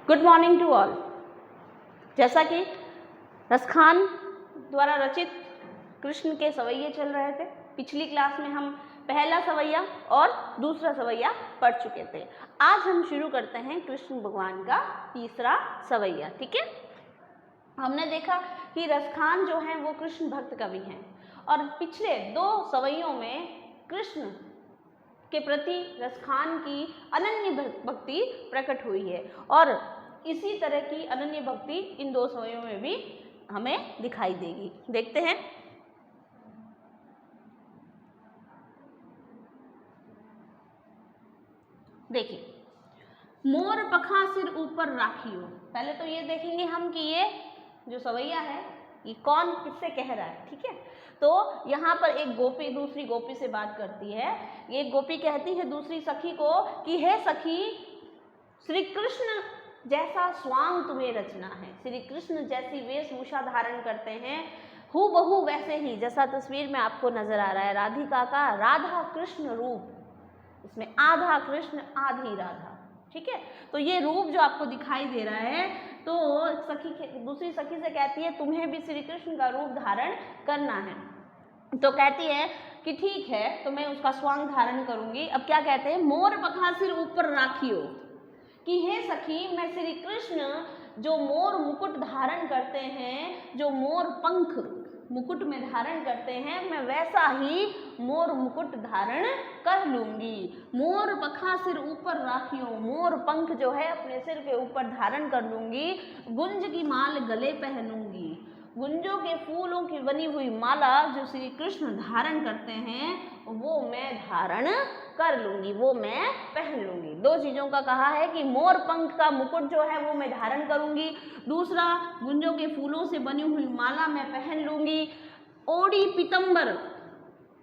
Good morning to all. जैसा कि रसखान द्वारा रचित कृष्ण के सवैये चल रहे थे, पिछली क्लास में हम पहला सवैया और दूसरा सवैया पढ़ चुके थे। आज हम शुरू करते हैं कृष्ण भगवान का तीसरा सवैया। ठीक है, हमने देखा कि रसखान जो हैं वो कृष्ण भक्त कवि हैं और पिछले दो सवैयों में कृष्ण के प्रति रसखान की अनन्य भक्ति प्रकट हुई है और इसी तरह की अनन्य भक्ति इन दो सवैयों में भी हमें दिखाई देगी। देखते हैं। देखिए, मोर पखा सिर ऊपर राखियो। पहले तो ये देखेंगे हम कि ये जो सवैया है ये कौन किससे कह रहा है। ठीक है, तो यहाँ पर एक गोपी दूसरी गोपी से बात करती है। एक गोपी कहती है दूसरी सखी को कि हे सखी, श्री कृष्ण जैसा स्वांग तुम्हें रचना है। श्री कृष्ण जैसी वेशभूषा धारण करते हैं, हूबहू वैसे ही जैसा तस्वीर में आपको नजर आ रहा है राधिका का राधा कृष्ण रूप, इसमें आधा कृष्ण आधी राधा। ठीक है, तो ये रूप जो आपको दिखाई दे रहा है, तो दूसरी सखी से कहती है तुम्हें भी श्री कृष्ण का रूप धारण करना है। तो कहती है कि ठीक है, तो मैं उसका स्वांग धारण करूंगी। अब क्या कहते हैं, मोर पखा सिर ऊपर राखियो, कि हे सखी मैं श्री कृष्ण जो मोर मुकुट धारण करते हैं, जो मोर पंख मुकुट में धारण करते हैं, मैं वैसा ही मोर मुकुट धारण कर लूंगी। मोर पखा सिर ऊपर राखियो, मोर पंख जो है अपने सिर के ऊपर धारण कर लूंगी। गुंज की माल गले पहनूंगी, गुंजों के फूलों की बनी हुई माला जो श्री कृष्ण धारण करते हैं वो मैं धारण कर लूंगी, वो मैं पहन लूंगी। दो चीजों का कहा है कि मोर पंख का मुकुट जो है वो मैं धारण करूंगी, दूसरा गुंजों के फूलों से बनी हुई माला मैं पहन लूंगी। ओड़ी पीतंबर,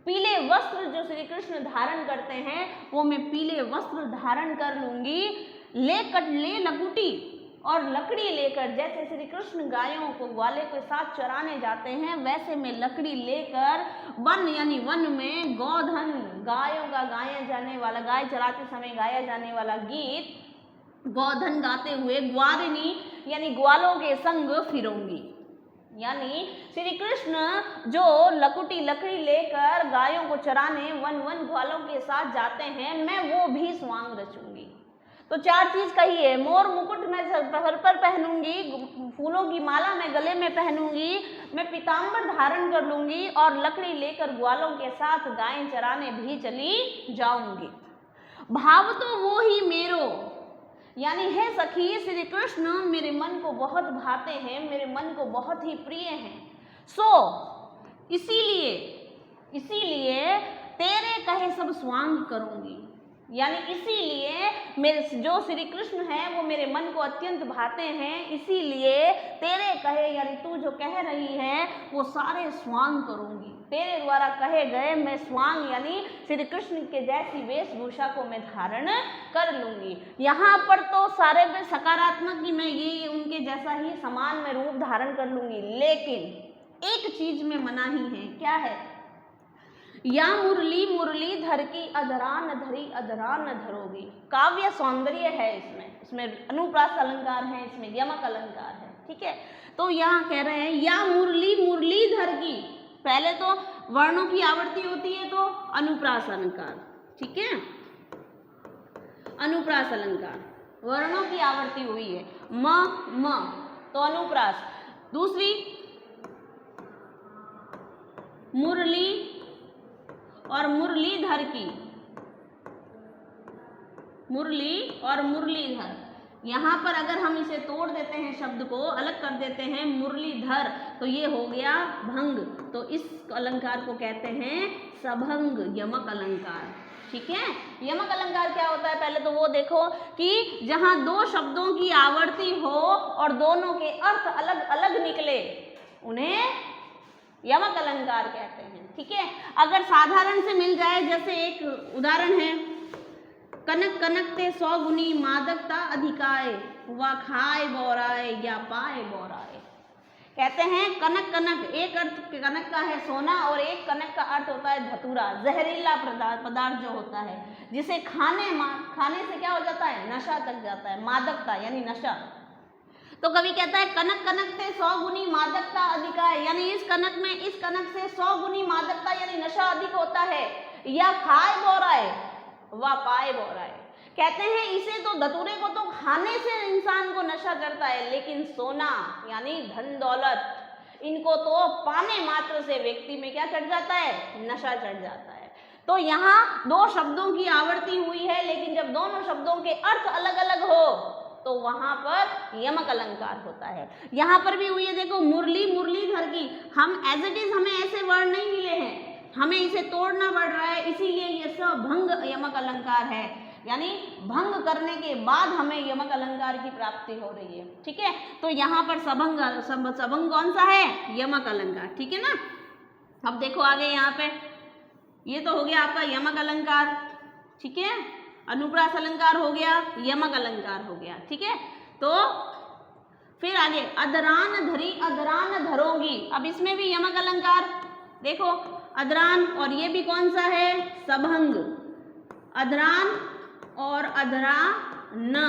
पीले वस्त्र जो श्री कृष्ण धारण करते हैं वो मैं पीले वस्त्र धारण कर लूंगी। ले लकुटी और लकड़ी लेकर, जैसे श्री कृष्ण गायों को ग्वाले के साथ चराने जाते हैं वैसे मैं लकड़ी लेकर वन यानी वन में गोधन, गायों का गाया जाने वाला, गाय चराते समय गाया जाने वाला गीत गोधन गाते हुए ग्वारिनी यानी ग्वालों के संग फिरूंगी। यानी श्री कृष्ण जो लकुटी लकड़ी लेकर गायों को चराने वन वन ग्वालों के साथ जाते हैं, मैं वो भी स्वांग रचूंगी। तो चार चीज कही है, मोर मुकुट मैं सर पर पहनूंगी, फूलों की माला मैं गले में पहनूंगी, मैं पीताम्बर धारण कर लूंगी और लकड़ी लेकर ग्वालों के साथ गायें चराने भी चली जाऊंगी। भाव तो वो ही मेरो, यानी है सखी श्री कृष्ण मेरे मन को बहुत भाते हैं, मेरे मन को बहुत ही प्रिय हैं। सो इसीलिए तेरे कहे सब स्वांग करूंगी, यानी इसीलिए मेरे जो श्री कृष्ण हैं वो मेरे मन को अत्यंत भाते हैं, इसीलिए तेरे कहे यानी तू जो कह रही है वो सारे स्वांग करूंगी। तेरे द्वारा कहे गए मैं स्वांग यानी श्री कृष्ण के जैसी वेशभूषा को मैं धारण कर लूंगी। यहाँ पर तो सारे में सकारात्मक कि मैं ये उनके जैसा ही समान में रूप धारण कर लूंगी, लेकिन एक चीज में मनाही है। क्या है, या मुरली मुरली धर की अधरान धरी अधरान धरोगी। काव्य सौंदर्य है इसमें अनुप्रास अलंकार है, इसमें यमक अलंकार है। ठीक है, तो यहाँ कह रहे हैं या मुरली मुरली धर की, पहले तो वर्णों की आवर्ती होती है तो अनुप्रास अलंकार। ठीक है, अनुप्रास अलंकार वर्णों की आवर्ती हुई है, म तो अनुप्रास। दूसरी मुरली और मुरलीधर की, मुरली और मुरलीधर। यहाँ पर अगर हम इसे तोड़ देते हैं, शब्द को अलग कर देते हैं, मुरलीधर, तो ये हो गया भंग, तो इस अलंकार को कहते हैं सभंग यमक अलंकार। ठीक है, यमक अलंकार क्या होता है, पहले तो वो देखो कि जहाँ दो शब्दों की आवर्ती हो और दोनों के अर्थ अलग अलग निकले उन्हें यमक अलंकार कहते हैं। ठीक है, अगर साधारण से मिल जाए, जैसे एक उदाहरण है, कनक कनक ते 100 गुनी मादकता अधिकाए, वा खाए बोराए या पाए बोराए। कहते हैं कनक, कनक एक अर्थ कनक का है सोना और एक कनक का अर्थ होता है धतूरा, जहरीला पदार्थ जो होता है जिसे खाने से क्या हो जाता है, नशा चढ़ जाता है, मादकता यानी नशा। तो कवि कहता है कनक, कनक से 100 गुनी मादकता अधिक है, यानी इस कनक से 100 गुनी मादकता यानी नशा अधिक होता है। या खाए बोराए व पाए बोराए, कहते हैं इसे तो धतूरे को तो खाने से इंसान को नशा चढ़ता है, लेकिन सोना यानी धन दौलत इनको तो पाने मात्र से व्यक्ति में क्या चढ़ जाता है, नशा चढ़ जाता है। तो यहाँ दो शब्दों की आवर्ती हुई है, लेकिन जब दोनों शब्दों के अर्थ अलग अलग हो तो वहां पर यमक अलंकार होता है। यहाँ पर भी हुई है, देखो मुरली, मुरलीधर की, हम एज इट इज हमें ऐसे वर्ड नहीं मिले हैं, हमें इसे तोड़ना पड़ रहा है, इसीलिए ये सभंग यमक अलंकार है, यानी भंग करने के बाद हमें यमक अलंकार की प्राप्ति हो रही है। ठीक है, तो यहाँ पर सबंग कौन सा है, यमक अलंकार। ठीक है ना। अब देखो आगे यहाँ पे, ये तो हो गया आपका यमक अलंकार। ठीक है, अनुप्रास अलंकार हो गया, यमक अलंकार हो गया। ठीक है, तो फिर आगे अदरान धरी, अदरान धरोगी, अब इसमें भी यमक अलंकार। देखो अदरान, और ये भी कौन सा है, सबंग, अदरान और अधरा न,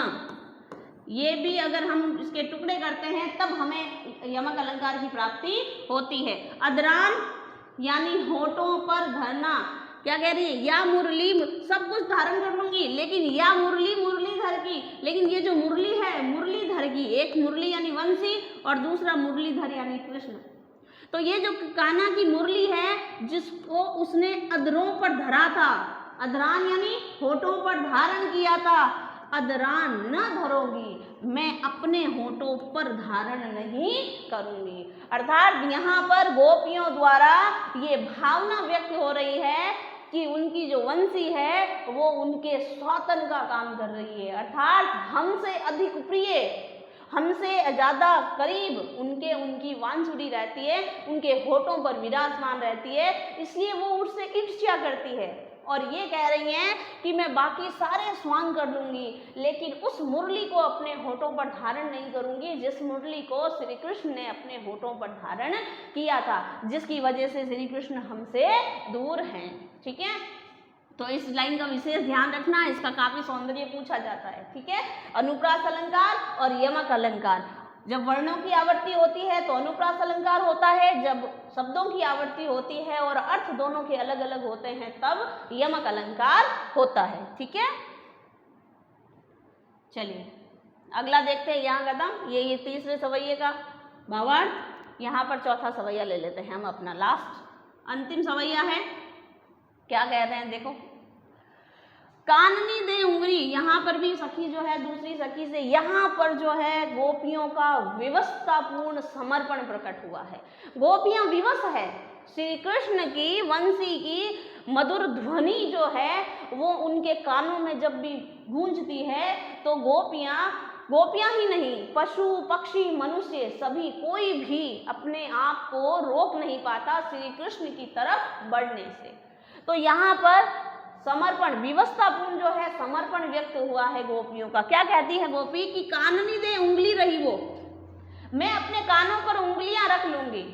ये भी अगर हम इसके टुकड़े करते हैं तब हमें यमक अलंकार की प्राप्ति होती है। अदरान यानी होठों पर धरना, क्या कह रही है, या मुरली, सब कुछ धारण कर लूंगी, लेकिन या मुरली, मुरलीधर की, लेकिन ये जो मुरली है मुरलीधर की, एक मुरली यानी वंशी और दूसरा मुरलीधर यानी कृष्ण। तो ये जो कान्हा की मुरली है जिसको उसने अधरों पर धरा था, अधरान यानी होठों पर धारण किया था, अदरान न धरोगी, मैं अपने होठों पर धारण नहीं करूंगी। अर्थात यहाँ पर गोपियों द्वारा ये भावना व्यक्त हो रही है कि उनकी जो वंशी है वो उनके स्वातन का काम कर रही है, अर्थात हमसे अधिक प्रिय, हमसे ज़्यादा करीब उनकी वांछुड़ी रहती है, उनके होठों पर विराजमान रहती है, इसलिए वो उससे ईर्ष्या करती है और ये कह रही हैं कि मैं बाकी सारे स्वांग कर लूंगी, लेकिन उस मुरली को अपने होठों पर धारण नहीं करूंगी जिस मुरली को श्री कृष्ण ने अपने होठों पर धारण किया था, जिसकी वजह से श्री कृष्ण हमसे दूर हैं। ठीक है, तो इस लाइन का विशेष ध्यान रखना, इसका काफी सौंदर्य पूछा जाता है। ठीक है, अनुप्रास अलंकार और यमक अलंकार, जब वर्णों की आवर्ती होती है तो अनुप्रास अलंकार होता है, जब शब्दों की आवर्ती होती है और अर्थ दोनों के अलग अलग होते हैं तब यमक अलंकार होता है। ठीक है, चलिए अगला देखते हैं यहाँ कदम, ये तीसरे सवैये का भावार्थ। यहाँ पर चौथा सवैया ले लेते हैं हम अपना, लास्ट अंतिम सवैया है। क्या कह रहे हैं देखो, काननी दे उंगली, यहाँ पर भी सखी जो है दूसरी सखी से यहाँ पर जो है गोपियों का विवशतापूर्ण समर्पण प्रकट हुआ है। गोपियां विवश है, श्री कृष्ण की वंशी की मधुर ध्वनि जो है वो उनके कानों में जब भी गूंजती है तो गोपियां ही नहीं, पशु पक्षी मनुष्य सभी, कोई भी अपने आप को रोक नहीं पाता श्री कृष्ण की तरफ बढ़ने से। तो यहाँ पर समर्पण, विवशतापूर्ण जो है समर्पण व्यक्त हुआ है गोपियों का। क्या कहती है गोपी कि काननी दे उंगली रही वो, मैं अपने कानों पर उंगलियां रख लूंगी,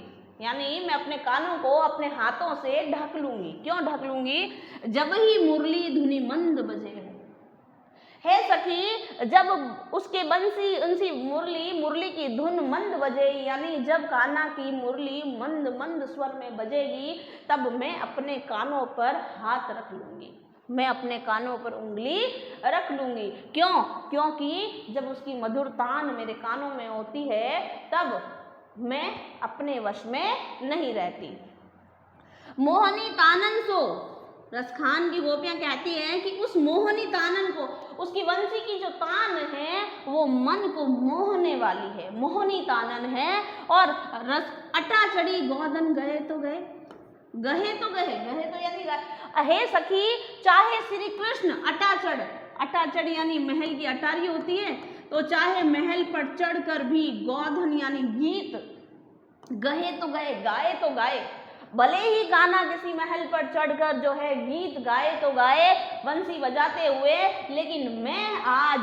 यानी मैं अपने कानों को अपने हाथों से ढक लूंगी। क्यों ढक लूंगी, जब ही मुरली धुनि मंद बजे है सखी, जब उसके बंसी मुरली की धुन मंद बजे, यानी जब कान्हा की मुरली मंद मंद स्वर में बजेगी तब मैं अपने कानों पर हाथ रख लूंगी, मैं अपने कानों पर उंगली रख लूंगी। क्यों, क्योंकि जब उसकी मधुर तान मेरे कानों में होती है तब मैं अपने वश में नहीं रहती। मोहनी तानन सो, रसखान की गोपियां कहती हैं कि उस मोहनी तानन को, उसकी वंशी की जो तान है वो मन को मोहने वाली है, मोहनी तानन है। और रस अटा चढ़ी गोधन गए तो गए, गहे तो यानी हे सखी, चाहे श्री कृष्ण अटाचढ़ यानी महल की अटारी होती है, तो चाहे महल पर चढ़कर भी गोधन यानी गीत, गहे तो गए, गाए तो गाए, भले ही कान्हा किसी महल पर चढ़कर जो है गीत गाए तो गाए बंसी बजाते हुए, लेकिन मैं आज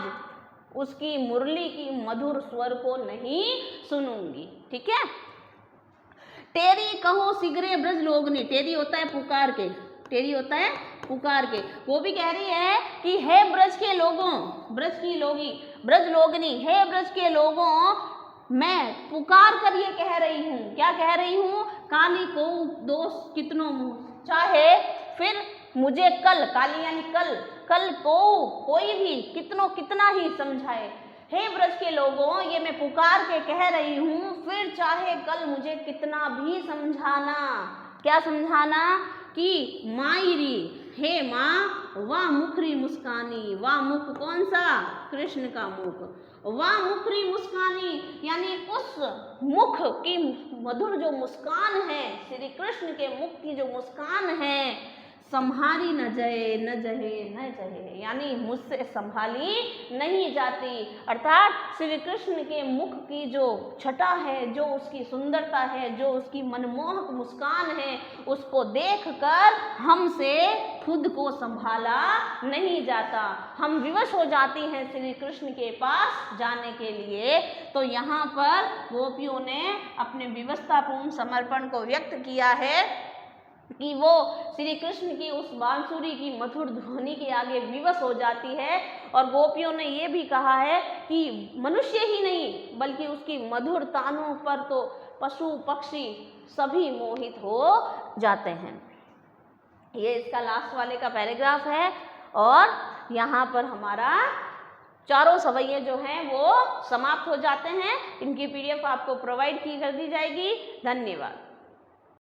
उसकी मुरली की मधुर स्वर को नहीं सुनूंगी। ठीक है, टेरी कहो शीघ्रे ब्रज लोगनी, टेरी होता है पुकार के, टेरी होता है पुकार के, वो भी कह रही है कि हे ब्रज के लोगों, ब्रज की लोगी, ब्रज लोगनी, हे ब्रज के लोगों मैं पुकार कर ये कह रही हूँ, क्या कह रही हूँ, काली को दोष कितनों चाहे फिर मुझे कल, काली यानी कल, कल को कोई भी कितनों कितना ही समझाए, हे ब्रज के लोगों ये मैं पुकार के कह रही हूँ, फिर चाहे कल मुझे कितना भी समझाना, क्या समझाना कि मायरी, हे माँ वाह मुखरी मुस्कानी, वाह मुख कौन सा, कृष्ण का मुख, वाह मुखरी मुस्कानी यानी उस मुख की मधुर जो मुस्कान है, श्री कृष्ण के मुख की जो मुस्कान है, संभाली न जहे न जहे न जहे, यानी मुझसे संभाली नहीं जाती, अर्थात श्री कृष्ण के मुख की जो छटा है, जो उसकी सुंदरता है, जो उसकी मनमोहक मुस्कान है, उसको देखकर हमसे खुद को संभाला नहीं जाता, हम विवश हो जाती हैं श्री कृष्ण के पास जाने के लिए। तो यहाँ पर गोपियों ने अपने विवशतापूर्ण समर्पण को व्यक्त किया है कि वो श्री कृष्ण की उस बांसुरी की मधुर ध्वनि के आगे विवश हो जाती है, और गोपियों ने ये भी कहा है कि मनुष्य ही नहीं बल्कि उसकी मधुर तानों पर तो पशु पक्षी सभी मोहित हो जाते हैं। ये इसका लास्ट वाले का पैराग्राफ है, और यहाँ पर हमारा चारों सवैये जो हैं वो समाप्त हो जाते हैं। इनकी PDF आपको प्रोवाइड की कर दी जाएगी। धन्यवाद।